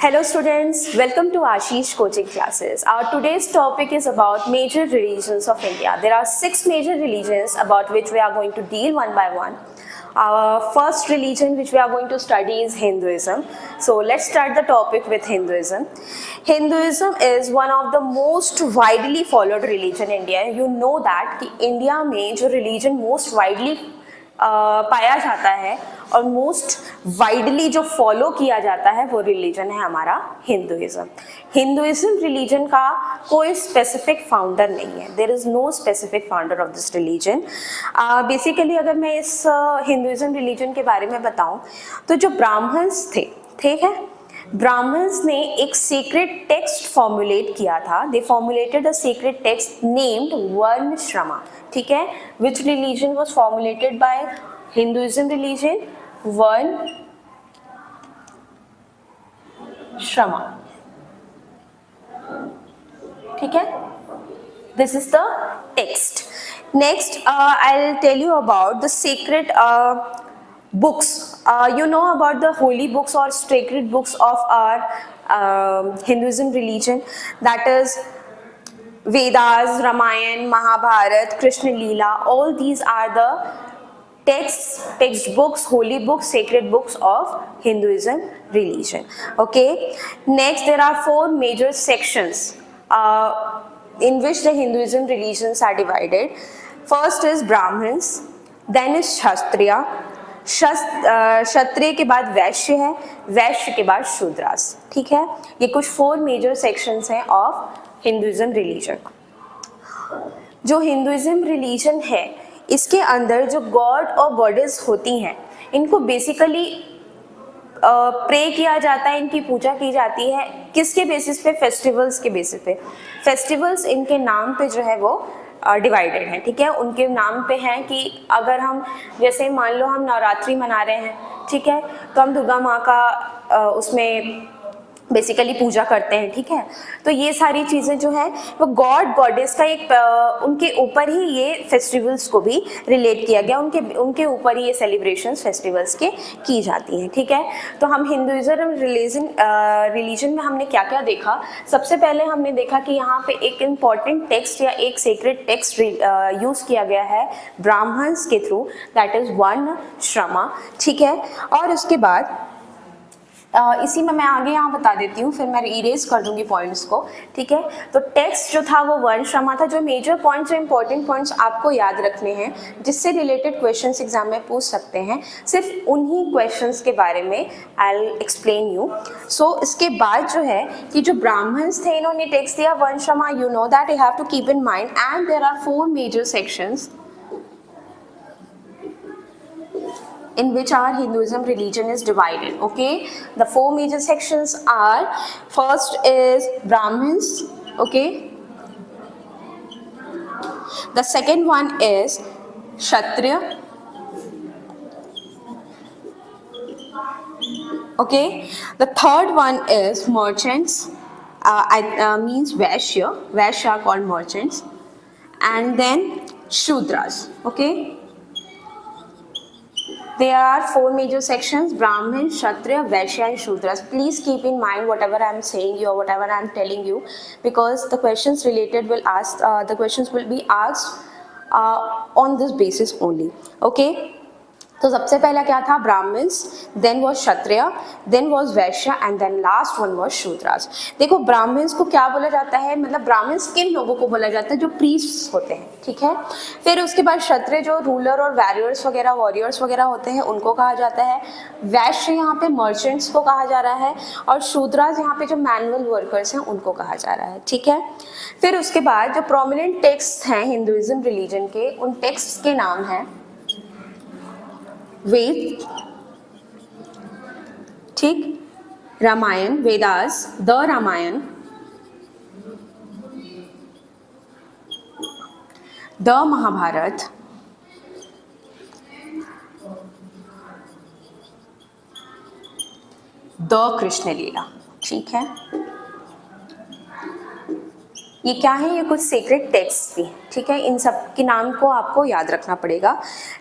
Hello students, welcome to Ashish coaching classes. Our today's topic is about major religions of India. There are 6 major religions about which we are going to deal one by one. Our first religion which we are going to study is Hinduism. So let's start the topic with Hinduism. Hinduism is one of the most widely followed religion in India. You know that कि India में जो religion most widely पाया जाता है और most widely जो follow किया जाता है वो रिलीजन है हमारा हिंदुइज्म. हिंदुइज्म रिलीजन का कोई स्पेसिफिक फाउंडर नहीं है. There is no specific founder of this religion. Basically अगर मैं इस हिंदुइज्म रिलीजन के बारे में बताऊं तो जो ब्राह्मण्स थे, ठीक है, ब्राह्मण्स ने एक सीक्रेट टेक्स्ट फॉर्मुलेट किया था. They formulated a secret text named Varnashrama. ठीक है, which religion was formulated by Hinduism religion? Varnashrama. ठीक है, this is the text. Next I will tell you about the secret books. You know about the holy books or sacred books of our Hinduism religion, that is Vedas, Ramayana, Mahabharata, Krishna Leela. All these are the textbooks, holy books, sacred books of Hinduism religion. Okay, next there are 4 major sections in which the Hinduism religions are divided. First is Brahmins, then is Kshatriya. क्षत्रिय के बाद वैश्य है, वैश्य के बाद शूद्रास. ठीक है, ये कुछ 4 major sections हैं ऑफ हिंदुइज्म रिलीजन. जो हिंदुइज्म रिलीजन है इसके अंदर जो गॉड और गॉडेस होती हैं इनको बेसिकली प्रे किया जाता है, इनकी पूजा की जाती है. किसके बेसिस पे? फेस्टिवल्स के बेसिस पे. फेस्टिवल्स इनके नाम पे जो है वो डिवाइडेड है. ठीक है, उनके नाम पे हैं कि अगर हम जैसे मान लो हम नवरात्रि मना रहे हैं, ठीक है, तो हम दुर्गा माँ का उसमें बेसिकली पूजा करते हैं. ठीक है, तो ये सारी चीज़ें जो है वो गॉड गॉडेस का एक उनके ऊपर ही ये फेस्टिवल्स को भी रिलेट किया गया. उनके ऊपर ही ये सेलिब्रेशंस फेस्टिवल्स के की जाती हैं. ठीक है, तो हम हिंदुइज्म रिलीजन में हमने क्या क्या देखा? सबसे पहले हमने देखा कि यहाँ पे एक इम्पॉर्टेंट टेक्स्ट या एक सीक्रेट टेक्स्ट यूज़ किया गया है ब्राह्मण्स के थ्रू, दैट इज़ वर्ण श्रमा. ठीक है, और उसके बाद इसी में मैं आगे यहाँ बता देती हूँ, फिर मैं इरेज कर दूंगी पॉइंट्स को. ठीक है, तो टेक्स्ट जो था वो वर्ण श्रमा था. जो मेजर पॉइंट्स, जो इंपॉर्टेंट पॉइंट्स आपको याद रखने हैं जिससे रिलेटेड क्वेश्चंस एग्जाम में पूछ सकते हैं, सिर्फ उन्हीं क्वेश्चंस के बारे में आई विल एक्सप्लेन यू. सो इसके बाद जो है कि जो ब्राह्मण्स थे इन्होंने टेक्स्ट दिया Varnashrama. You know that you have to keep in mind, and there are 4 major sections in which our Hinduism religion is divided. Okay, the 4 major sections are, first is Brahmins. Okay, the second one is Kshatriya. Okay, the third one is merchants. Means Vaishya. Vaishya are called merchants. And then Shudras. Okay, there are 4 major sections: Brahmin, Kshatriya, Vaishya and Shudras. Please keep in mind whatever I am saying you or whatever I am telling you, because the questions related will ask, the questions will be asked on this basis only. Okay, तो सबसे पहला क्या था? Brahmans, then was Kshatriya, then was Vaishya and then last one was Shudras. देखो ब्राह्मण्स को क्या बोला जाता है, मतलब ब्राह्मण्स किन लोगों को बोला जाता है? जो प्रीस्ट्स होते हैं. ठीक है, फिर उसके बाद क्षत्रिय जो रूलर और वॉरियर्स वगैरह होते हैं उनको कहा जाता है. वैश्य यहाँ पे मर्चेंट्स को कहा जा रहा है, और शूद्रास यहाँ पे जो मैनुअल वर्कर्स हैं उनको कहा जा रहा है. ठीक है, फिर उसके बाद जो प्रोमिनेंट टेक्स्ट हैं हिंदुइज्म रिलीजन के, उन टेक्स्ट के नाम हैं वेद, ठीक, Ramayana, Vedas, the Ramayana, the Mahabharata, the Krishna Leela. ठीक है, ये क्या है, ये कुछ सीक्रेट टेक्स्ट थी, ठीक है, इन सब के नाम को आपको याद रखना पड़ेगा।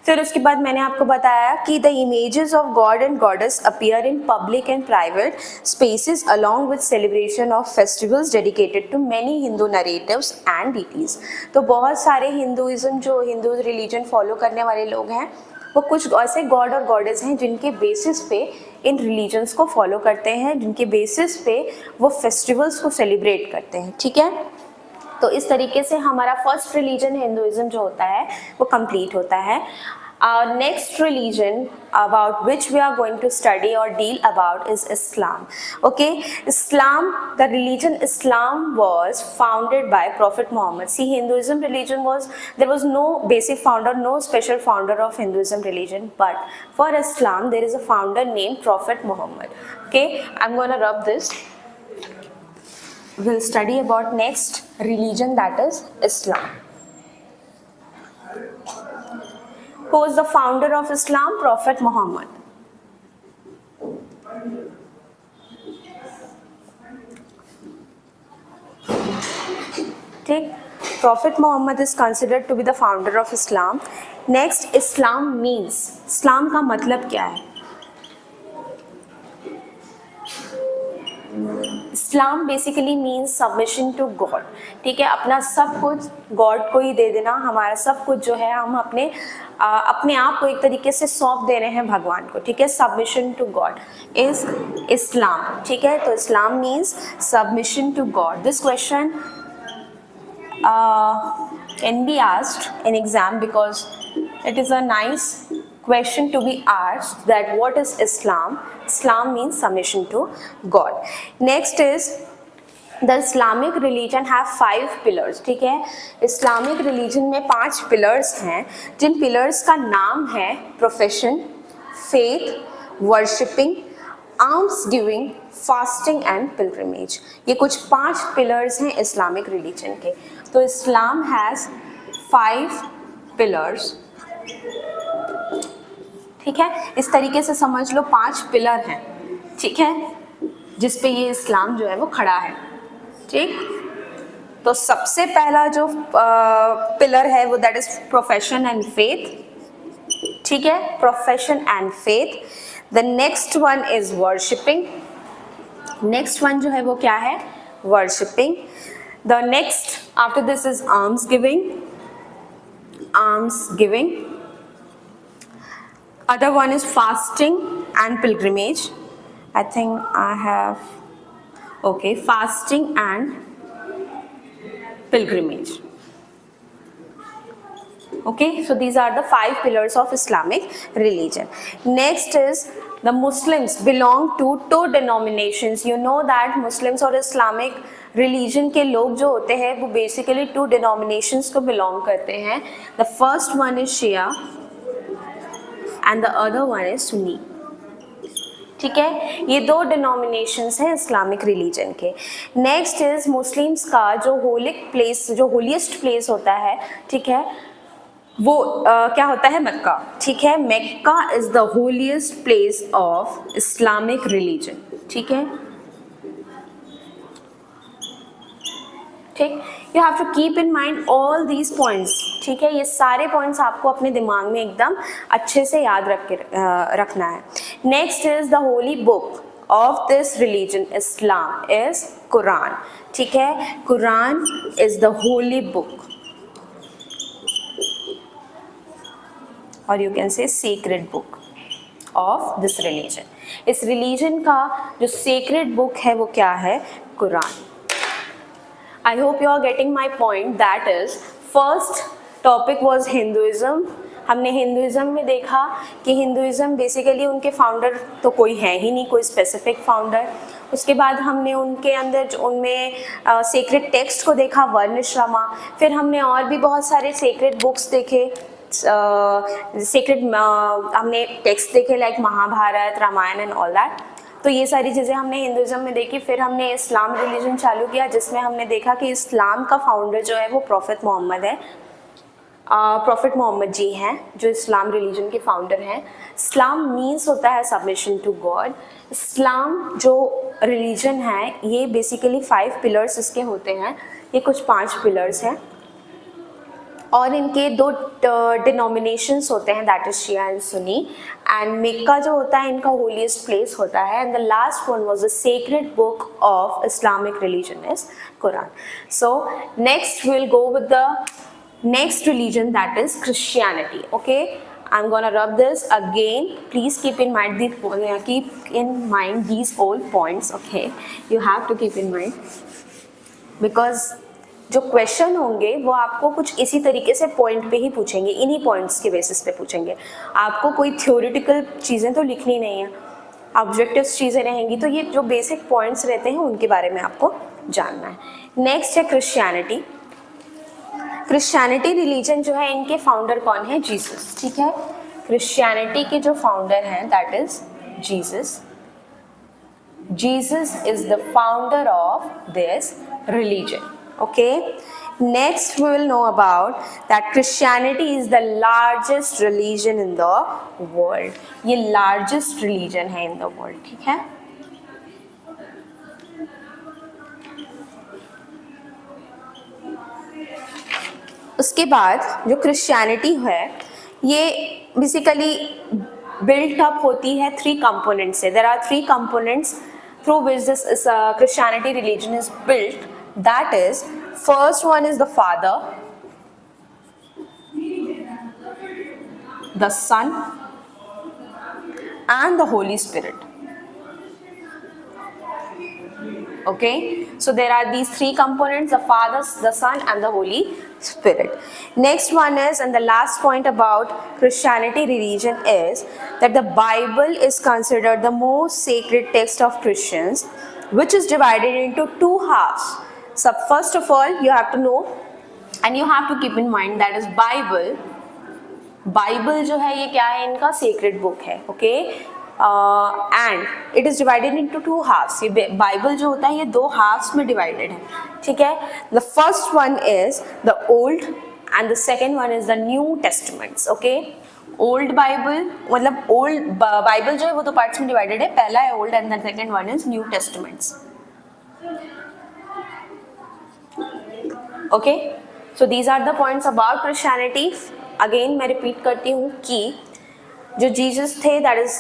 फिर उसके बाद मैंने आपको बताया कि the images of God and goddess appear in public and private spaces along with celebration of festivals dedicated to many Hindu narratives and deities. तो बहुत सारे हिंदुइज्म, जो हिंदू रिलीजन फॉलो करने वाले लोग हैं, वो कुछ ऐसे गॉड और गॉडेस हैं जिनके बेसिस पे इन रिलीजन्स को फॉलो करते हैं, जिनके बेसिस पे वो फेस्टिवल्स को सेलिब्रेट करते हैं, ठीक है। तो इस तरीके से हमारा फर्स्ट रिलीजन हिंदुइज्म जो होता है वो कंप्लीट होता है। Next religion about which we are going to study or deal about is Islam. Okay, Islam, the religion Islam was founded by Prophet Muhammad. See, Hinduism religion there was no basic founder, no special founder of Hinduism religion, but for Islam there is a founder named Prophet Muhammad. Okay, I'm gonna rub this. We'll study about next religion, that is Islam. Who was the founder of Islam? Prophet Muhammad. ठीक, Prophet Muhammad is considered to be the founder of Islam. Next, Islam means, Islam का मतलब क्या है? Islam basically means submission to God, ठीक है, अपना सब कुछ गॉड को ही दे देना, हमारा सब कुछ जो है हम अपने आप को एक तरीके से सौंप दे रहे हैं भगवान को, ठीक है, submission to God is Islam, ठीक है। तो Islam means submission to God. This question can be asked in exam because it is a nice question to be asked, that what is Islam? Islam means submission to God. Next is the Islamic religion have 5 pillars, ठीक है। Islamic religion में 5 pillars हैं, जिन pillars का नाम है profession, faith, worshipping, alms giving, fasting and pilgrimage। ये कुछ 5 pillars हैं Islamic religion के। तो Islam has 5 pillars, ठीक है, इस तरीके से समझ लो 5 पिलर हैं, ठीक है, जिस पे ये इस्लाम जो है वो खड़ा है, ठीक। तो सबसे पहला जो पिलर है वो that is profession and faith, ठीक है, profession and faith. The next one is worshipping, next one जो है वो क्या है, worshipping. The next after this is arms giving, arms giving. Other one is fasting and pilgrimage. I think I have, okay, fasting and pilgrimage. Okay, so these are the 5 pillars of Islamic religion. Next is the Muslims belong to 2 denominations. You know that Muslims और Islamic religion के लोग जो होते हैं वो basically 2 denominations को belong करते हैं. The first one is Shia and the other one is Sunni, ठीक है, ये 2 डिनोमिनेशंस हैं इस्लामिक रिलीजन के। नेक्स्ट इज मुस्लिम्स का जो होलिक प्लेस, जो होलीस्ट प्लेस होता है, ठीक है, वो क्या होता है, मक्का, ठीक है, Mecca is the holiest place of Islamic religion, ठीक है, ठीक। You have to keep in mind all these points, ठीक है, ये सारे पॉइंट्स आपको अपने दिमाग में एकदम अच्छे से याद रखना है। Next is the holy book of this religion Islam is Quran, ठीक है, Quran is the holy book और you can say secret book of this religion. इस रिलीजन का जो सीक्रेट बुक है वो क्या है, Quran. I hope you are getting my point. That is, first topic was Hinduism. हमने हिंदुइज्म में देखा कि हिंदुइज्म बेसिकली उनके फाउंडर तो कोई है ही नहीं, कोई स्पेसिफिक फाउंडर। उसके बाद हमने उनके अंदर उनमें सेक्रेट टेक्स्ट को देखा, वर्णश्रमा। फिर हमने और भी बहुत सारे सेक्रेट बुक्स देखे, सेक्रेट हमने टेक्स्ट देखे like Mahabharata, Ramayana and all that. तो ये सारी चीज़ें हमने हिंदुइज्म में देखी। फिर हमने इस्लाम रिलीजन चालू किया, जिसमें हमने देखा कि इस्लाम का फाउंडर जो है वो प्रॉफिट मोहम्मद है, प्रॉफिट मोहम्मद जी हैं जो इस्लाम रिलीजन के फाउंडर हैं। इस्लाम मीन्स होता है सबमिशन टू गॉड। इस्लाम जो रिलीजन है ये बेसिकली 5 पिलर्स इसके होते हैं, ये कुछ 5 पिलर्स हैं और इनके 2 डिनोमिनेशंस होते हैं, that is Shia and Sunni, and Mecca जो होता है इनका होलीस्ट प्लेस होता है, and the last one was the sacred book of Islamic religion is Quran. So next will go with the next religion, that is Christianity. Okay, I'm gonna rub this again. Please keep in mind these old points. Okay, you have to keep in mind because जो question होंगे वो आपको कुछ इसी तरीके से point पे ही पूछेंगे, इन्हीं पॉइंट्स के बेसिस पे पूछेंगे. आपको कोई थ्योरेटिकल चीज़ें तो लिखनी नहीं है, ऑब्जेक्टिव चीज़ें रहेंगी, तो ये जो बेसिक पॉइंट्स रहते हैं उनके बारे में आपको जानना है. नेक्स्ट है क्रिश्चियनिटी. क्रिश्चियनिटी रिलीजन जो है इनके फाउंडर कौन है? जीसस. ठीक है, क्रिश्चियनिटी के जो फाउंडर हैं that is Jesus. Jesus is the founder of this religion. Okay, next we will know about that Christianity is the largest religion in the world. ये लार्जेस्ट रिलीजन है in the world. ठीक है, उसके बाद जो Christianity है ये basically built up होती है 3 कंपोनेंट्स से. There are 3 components through which this Christianity religion is built. That is, first one is the father, the son and the Holy Spirit. Okay, so there are these 3 components, the Father, the Son and the Holy Spirit. Next one is, and the last point about Christianity religion is that the Bible is considered the most sacred text of Christians, which is divided into 2 halves. So first of all you have to know and you have to keep in mind that is Bible जो है ये क्या है? इनका sacred book है. Okay, and it is divided into 2 halves. ये Bible जो होता है ये 2 हाफ्स में डिवाइडेड है. ठीक है, the first one is the old and the second one is the new testaments. Okay, old Bible मतलब ओल्ड बाइबल जो है वो 2 पार्ट्स में डिवाइडेड है. पहला है old and the second one is new testaments. Okay, so these are the points about Christianity. Again मैं repeat करती हूँ कि जो जीसस थे that is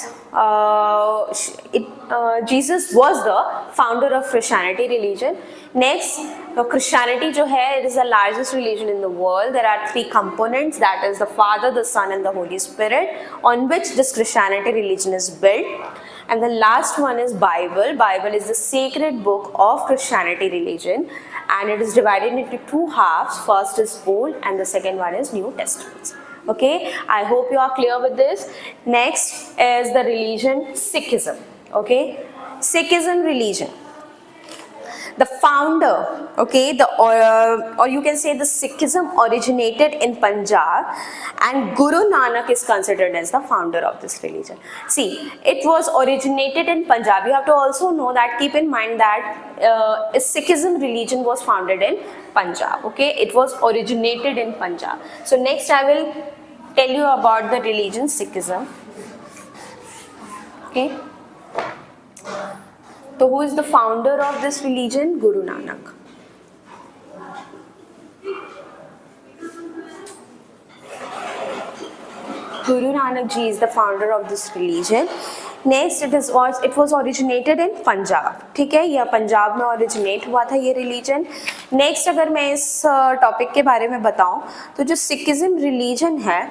Jesus was the founder of Christianity religion. Next, Christianity जो है it is the largest religion in the world. There are 3 components, that is the father, the son and the holy spirit, on which this Christianity religion is built. And the last one is Bible. Bible is the sacred book of Christianity religion and it is divided into 2 halves. First is Old and the second one is New Testaments. Okay, I hope you are clear with this. Next is the religion Sikhism. Okay, Sikhism religion. The founder, okay, or you can say the Sikhism originated in Punjab and Guru Nanak is considered as the founder of this religion. See, it was originated in Punjab. You have to also know that, keep in mind that Sikhism religion was founded in Punjab. Okay, it was originated in Punjab. So next I will tell you about the religion Sikhism. Okay, so who is the founder of this religion? Guru Nanak. Guru Nanak ji is the founder of this religion. Next, it was originated in Punjab. ठीक है, यह पंजाब में originate हुआ था ये religion. Next, अगर मैं इस टॉपिक के बारे में बताऊं तो जो Sikhism religion है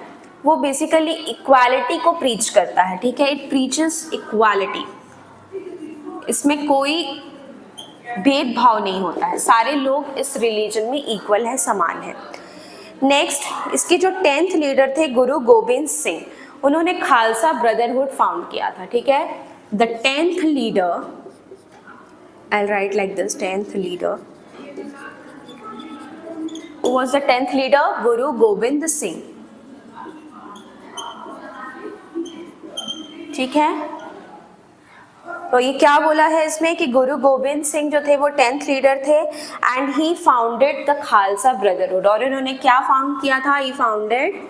वो बेसिकली इक्वालिटी को प्रीच करता है. ठीक है, इट प्रीचेस इक्वालिटी. इसमें कोई भेदभाव नहीं होता है, सारे लोग इस रिलीजन में इक्वल है, समान है. नेक्स्ट, इसके जो 10th लीडर थे गुरु गोबिंद सिंह, उन्होंने खालसा ब्रदरहुड फाउंड किया था. ठीक है, the 10th leader, I right like this, 10th leader was the 10th leader Guru Gobind Singh. ठीक है, तो ये क्या बोला है इसमें कि गुरु गोबिंद सिंह जो थे वो 10th लीडर थे and he founded the Khalsa brotherhood. और इन्होंने क्या फाउंड किया था? He founded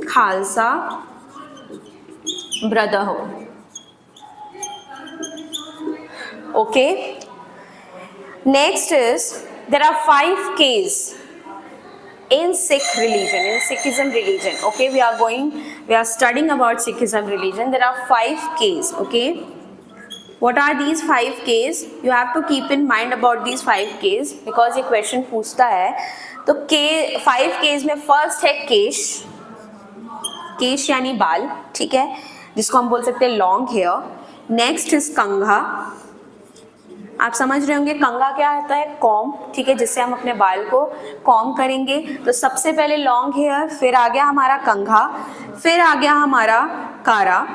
Khalsa brotherhood. Okay, next is there are 5 Ks in Sikh religion, in Sikhism religion. Okay, we are studying about Sikhism religion. There are 5 Ks. Okay, what are these 5 Ks? You have to keep in mind about these 5 Ks because ये question पूछता है. तो K 5 Ks में first है केश. केश यानी बाल, ठीक है, जिसको हम बोल सकते हैं long hair. Next is kangha. आप समझ रहे होंगे कंघा क्या होता है? कॉम, ठीक है, जिससे हम अपने बाल को कॉम करेंगे. तो सबसे पहले लॉन्ग हेयर, फिर आ गया हमारा कंघा, फिर आ गया हमारा कारा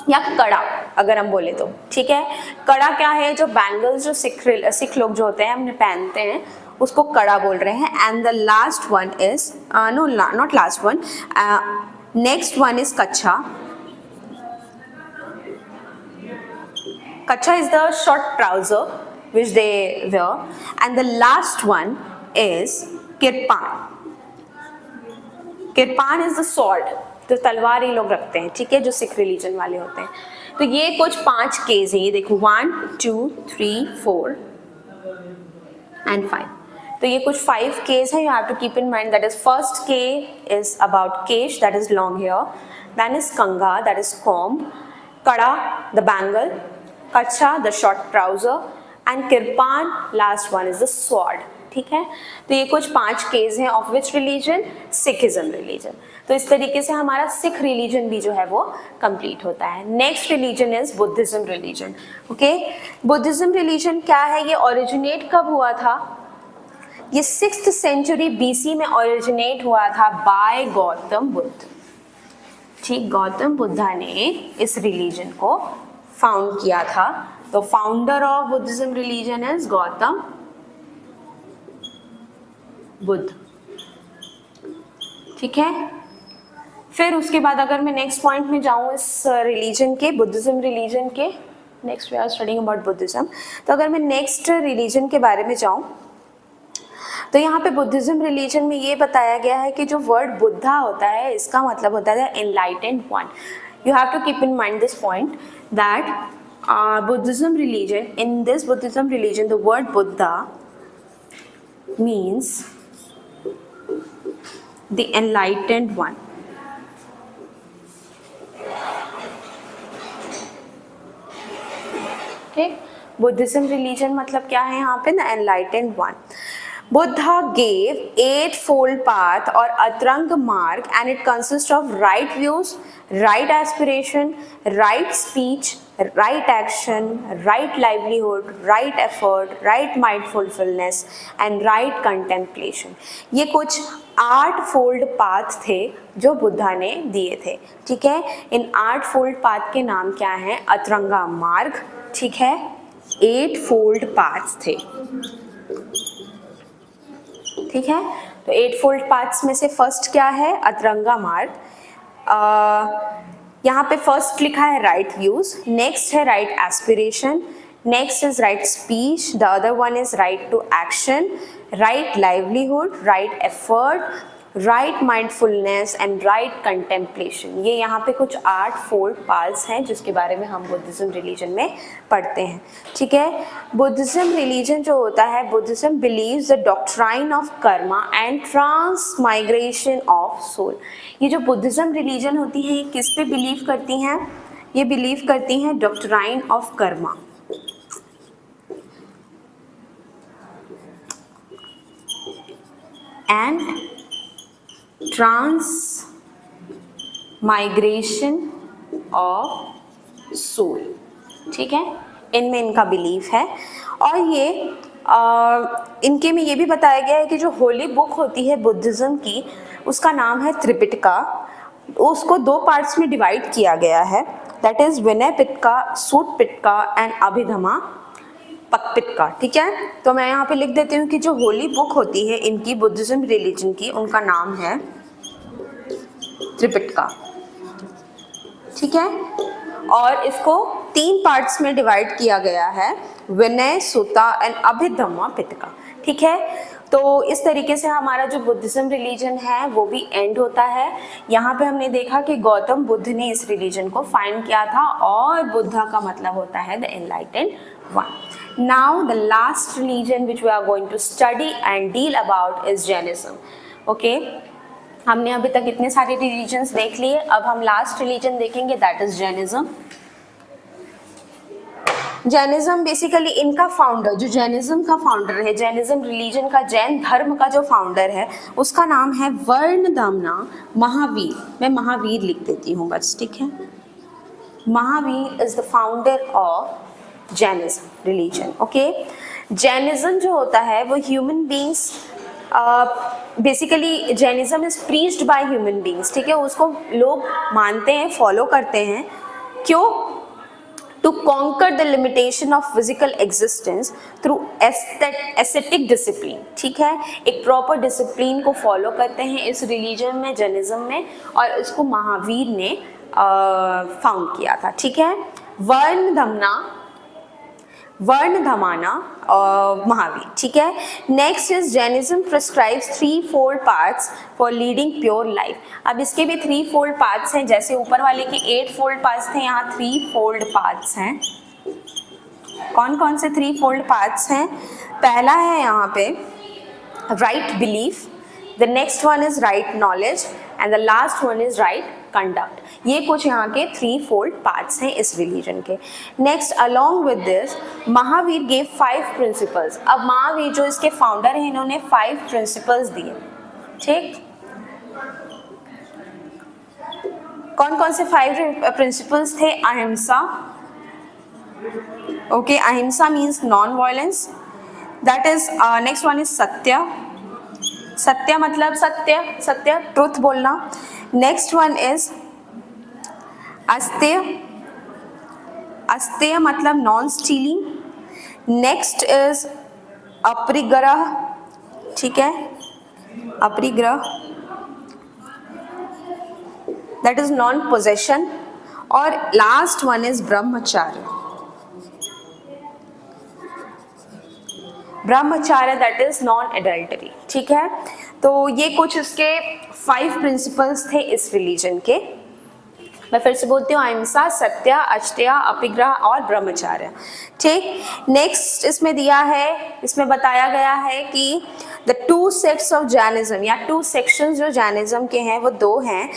या कड़ा अगर हम बोले तो, ठीक है. कड़ा क्या है? जो बैंगल्स जो सिख लोग जो होते हैं हमने पहनते हैं उसको कड़ा बोल रहे हैं. And the last one is no not last one, next one is kachha. Kacha is the short trouser which they wear, and the last one is kirpan. Kirpan is the sword, जो तलवार ये लोग रखते हैं, ठीक है, जो सिख रिलीजन वाले होते हैं. तो ये कुछ 5 केस हैं. ये देखो 1 2 3 4 and 5. तो ये कुछ 5 केस हैं. You have to keep in mind that is first K is about kesh, that is long hair. Then is kanga, that is comb. Kada, the bangle. कच्छा the short trouser and kirpan last one is the sword, ठीक है. तो ये कुछ 5 case हैं. Of which religion? Sikhism religion. तो इस तरीके से हमारा सिख रिलीजन भी जो है वो कंप्लीट होता है. Next religion is Buddhism religion. Okay, Buddhism religion क्या है? ये ओरिजिनेट कब हुआ था? ये 6th सेंचुरी BC में ओरिजिनेट हुआ था बाय गौतम बुद्ध. ठीक, गौतम बुद्धा ने इस रिलीजन को फाउंड किया था. तो founder of Buddhism religion is Gautam Buddha, ठीक है. फिर उसके बाद अगर मैं नेक्स्ट पॉइंट में जाऊं इस रिलीजन के, बुद्धिज्म रिलीजन के, next we are studying about Buddhism. तो अगर मैं नेक्स्ट रिलीजन के बारे में जाऊं तो यहाँ पे बुद्धिज्म रिलीजन में ये बताया गया है कि जो वर्ड बुद्धा होता है इसका मतलब होता है enlightened one. You have to keep in mind this point that Buddhism religion, in this Buddhism religion, the word Buddha means the enlightened one. Okay, Buddhism religion मतलब क्या है यहाँ पे? The enlightened one. Buddha gave 8-fold path or Atranga marg, and it consists of right views, right aspiration, right speech, right action, right livelihood, right effort, right mindfulness and right contemplation. ये कुछ 8-fold path थे जो बुद्धा ने दिए थे, ठीक है. इन 8-fold path के नाम क्या हैं? अतरंगा मार्ग, ठीक है. 8-fold paths थे, ठीक है. तो 8-fold paths में से फर्स्ट क्या है? अतरंगा मार्ग. यहाँ पे फर्स्ट लिखा है राइट व्यूज, नेक्स्ट है right aspiration, next is right speech, the other one is right to action, right livelihood, right effort, right mindfulness and right contemplation. ये यहाँ पे कुछ 8-fold पाथ्स हैं जिसके बारे में हम बुद्धिज्म रिलीजन में पढ़ते हैं, ठीक है. बुद्धिज्म रिलीजन जो होता है, Buddhism believes the doctrine of karma and transmigration of soul. ये जो बुद्धिज्म रिलीजन होती है ये किस पे बिलीव करती हैं? ये बिलीव करती हैं doctrine of karma. And transmigration of soul, ठीक है. इनमें इनका बिलीफ है. और ये इनके में ये भी बताया गया है कि जो होली बुक होती है बुद्धिज्म की उसका नाम है त्रिपिटका. उसको 2 पार्ट्स में डिवाइड किया गया है, that is Vinaya Pitaka, Sutta Pitaka and Abhidhamma Pitaka, ठीक है. तो मैं यहाँ पे लिख देती हूँ कि जो होली बुक होती है इनकी बुद्धिज्म रिलीजन की, उनका नाम है त्रिपिटका, ठीक है. और इसको 3 पार्ट्स में डिवाइड किया गया है, विनय, सुता एंड अभिधम्मा पिटका, ठीक है. तो इस तरीके से हमारा जो बुद्धिज्म रिलीजन है वो भी एंड होता है. यहाँ पे हमने देखा कि गौतम बुद्ध ने इस रिलीजन को फाइंड किया था और बुद्धा का मतलब होता है the enlightened one. Now the last religion which we are going to study and deal about is Jainism. Okay, हमने अभी तक इतने सारे रिलीजन्स देख लिए, अब हम लास्ट रिलीजन देखेंगे, that is Jainism. Jainism basically इनका फाउंडर, जो जैनिज्म का फाउंडर है, जैनिज्म रिलीजन का, जैन धर्म का जो फाउंडर है उसका नाम है वर्णदमना महावीर. मैं महावीर लिख देती हूँ बस, ठीक है. Mahavir is the founder of Jainism religion. Okay, Jainism जो होता है वो human beings, basically Jainism is preached by human beings. ठीक है, उसको लोग मानते हैं, फॉलो करते हैं. क्यों? To conquer the limitation of physical existence through aesthetic discipline. ठीक है, एक प्रॉपर डिसिप्लिन को फॉलो करते हैं इस रिलीजन में, जैनिज्म में, और इसको महावीर ने फाउंड किया था. ठीक है, वर्णधमाना महावीर. ठीक है. Next is Jainism prescribes 3-fold paths for leading pure life. अब इसके भी 3-fold पाथ्स हैं, जैसे ऊपर वाले के 8-fold पाथ्स थे, यहाँ 3-fold पाथ्स हैं. कौन कौन से 3-fold पाथ्स हैं? पहला है यहाँ पे right belief, the next one is right knowledge and the last one is right conduct. ये कुछ यहाँ के 3-fold पाथ्स हैं इस रिलीजन के. Next, along with this Mahavir gave 5 principles. अब महावीर जो इसके फाउंडर हैं, इन्होंने 5 प्रिंसिपल्स दिए. ठीक, कौन कौन से 5 प्रिंसिपल्स थे? Ahimsa. Okay, ahimsa means non violence. That is next one is satya. Satya मतलब सत्य, सत्य, ट्रुथ बोलना. Next one is asteya. Asteya मतलब non stealing. Next is aparigraha. ठीक है, aparigraha, that is non possession. और last one is brahmacharya. Brahmacharya that is non adultery. ठीक है, तो ये कुछ इसके 5 प्रिंसिपल्स थे इस रिलीजन के. मैं फिर से बोलती हूँ, अहिंसा, सत्य, अस्तेय, अपिग्रह और ब्रह्मचार्य. ठीक, नेक्स्ट इसमें दिया है, इसमें बताया गया है कि द 2 सेक्ट्स ऑफ जैनिज्म, या 2 सेक्शंस जो जैनिज्म के हैं वो 2 हैं,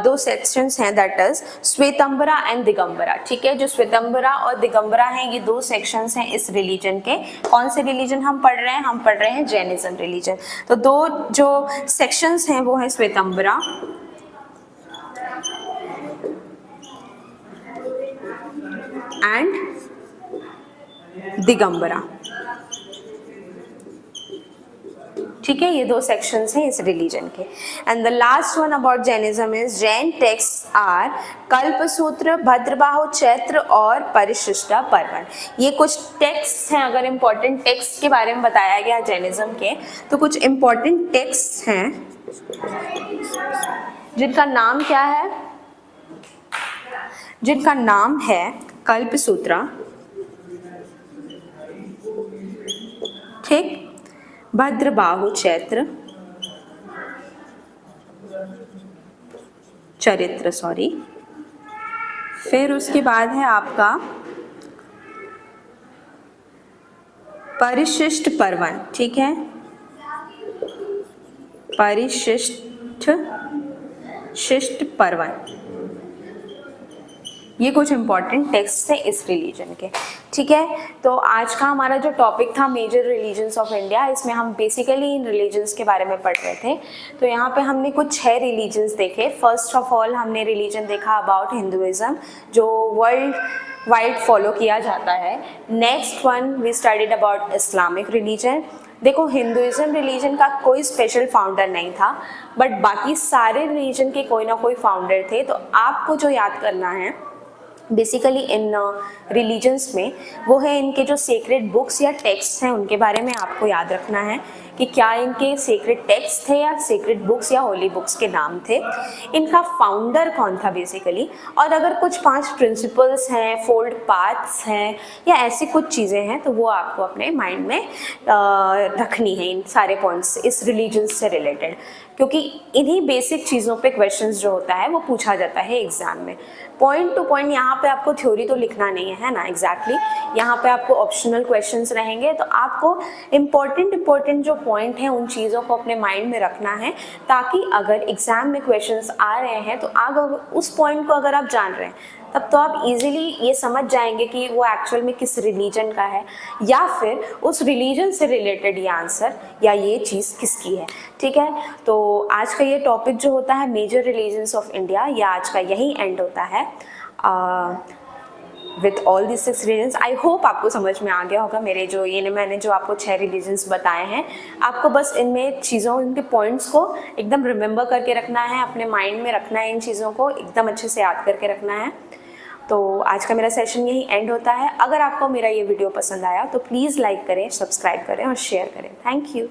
2 सेक्शंस हैं, दैट इज श्वेतंबरा एंड दिगंबरा. ठीक है, जो श्वेतंबरा और दिगंबरा हैं ये 2 सेक्शंस हैं इस रिलीजन के. कौन से रिलीजन हम पढ़ रहे हैं? हम पढ़ रहे हैं जैनिज्म रिलीजन. तो 2 जो सेक्शंस हैं वो है श्वेतंबरा एंड दिगंबरा. ठीक है, ये 2 सेक्शंस हैं इस रिलीजन के. And the last one about Jainism is Jain text are Kalpasutra, Bhadrabahu, Chaitra और परिशिष्टा पर्वन. ये कुछ टेक्स्ट हैं. अगर इम्पोर्टेंट टेक्स्ट के बारे में बताया गया जैनिज्म के, तो कुछ इम्पोर्टेंट टेक्स्ट हैं जिनका नाम क्या है? जिनका नाम है कल्पसूत्र. ठीक, भद्रबाहु, चैत्र, चरित्र, सॉरी. फिर उसके बाद है आपका परिशिष्ट पर्वन. ठीक है, शिष्ट पर्वन. ये कुछ इंपॉर्टेंट टेक्स्ट है इस रिलीजन के. ठीक है, तो आज का हमारा जो टॉपिक था मेजर रिलीजन्स ऑफ इंडिया, इसमें हम बेसिकली इन रिलीजन्स के बारे में पढ़ रहे थे. तो यहाँ पे हमने कुछ 6 रिलीजन्स देखे. फर्स्ट ऑफ ऑल हमने रिलीजन देखा अबाउट हिंदुइज्म, जो वर्ल्ड वाइड फॉलो किया जाता है. Next one we studied about Islamic religion. देखो, हिंदुइज्म रिलीजन का कोई स्पेशल फाउंडर नहीं था, बट बाकी सारे रिलीजन के कोई ना कोई फाउंडर थे. तो आपको जो याद करना है बेसिकली इन रिलीजन्स में, वो है इनके जो सेक्रेड बुक्स या टेक्स्ट हैं उनके बारे में आपको याद रखना है कि कि क्या इनके सीक्रेट टेक्स्ट थे या सीक्रेट बुक्स या होली बुक्स के नाम थे, इनका फाउंडर कौन था बेसिकली, और अगर कुछ 5 प्रिंसिपल्स हैं, फोल्ड पाथ्स हैं या ऐसी कुछ चीज़ें हैं तो वो आपको अपने माइंड में रखनी है, इन सारे पॉइंट्स इस रिलीजन से रिलेटेड, क्योंकि इन्हीं बेसिक चीज़ों पे क्वेश्चंस जो होता है वो पूछा जाता है एग्जाम में। पॉइंट टू पॉइंट यहाँ पे आपको थ्योरी तो लिखना नहीं है ना, एग्जैक्टली यहाँ पे आपको ऑप्शनल क्वेश्चंस रहेंगे, तो आपको इम्पोर्टेंट जो पॉइंट हैं उन चीज़ों को अपने माइंड में रखना है, ताकि अगर एग्जाम में क्वेश्चंस आ रहे हैं तो आप उस पॉइंट को अगर आप जान रहे हैं तब तो आप इजीली ये समझ जाएंगे कि वो एक्चुअल में किस रिलीजन का है, या फिर उस रिलीजन से रिलेटेड ये आंसर या ये चीज़ किसकी है। ठीक है, तो आज का ये टॉपिक जो होता है मेजर रिलीजन्स ऑफ इंडिया, या आज का यही एंड होता है with all this 6 religions. I hope आपको समझ में आ गया होगा मेरे जो मैंने जो आपको 6 रिलीजन्स बताए हैं, आपको बस इनमें चीज़ों इनके पॉइंट्स को एकदम रिमेंबर करके रखना है, अपने माइंड में रखना है, इन चीज़ों को एकदम अच्छे से याद करके रखना है। तो आज का मेरा सेशन यही एंड होता है। अगर आपको मेरा ये वीडियो पसंद आया तो प्लीज़ लाइक करें, सब्सक्राइब करें और शेयर करें। Thank you.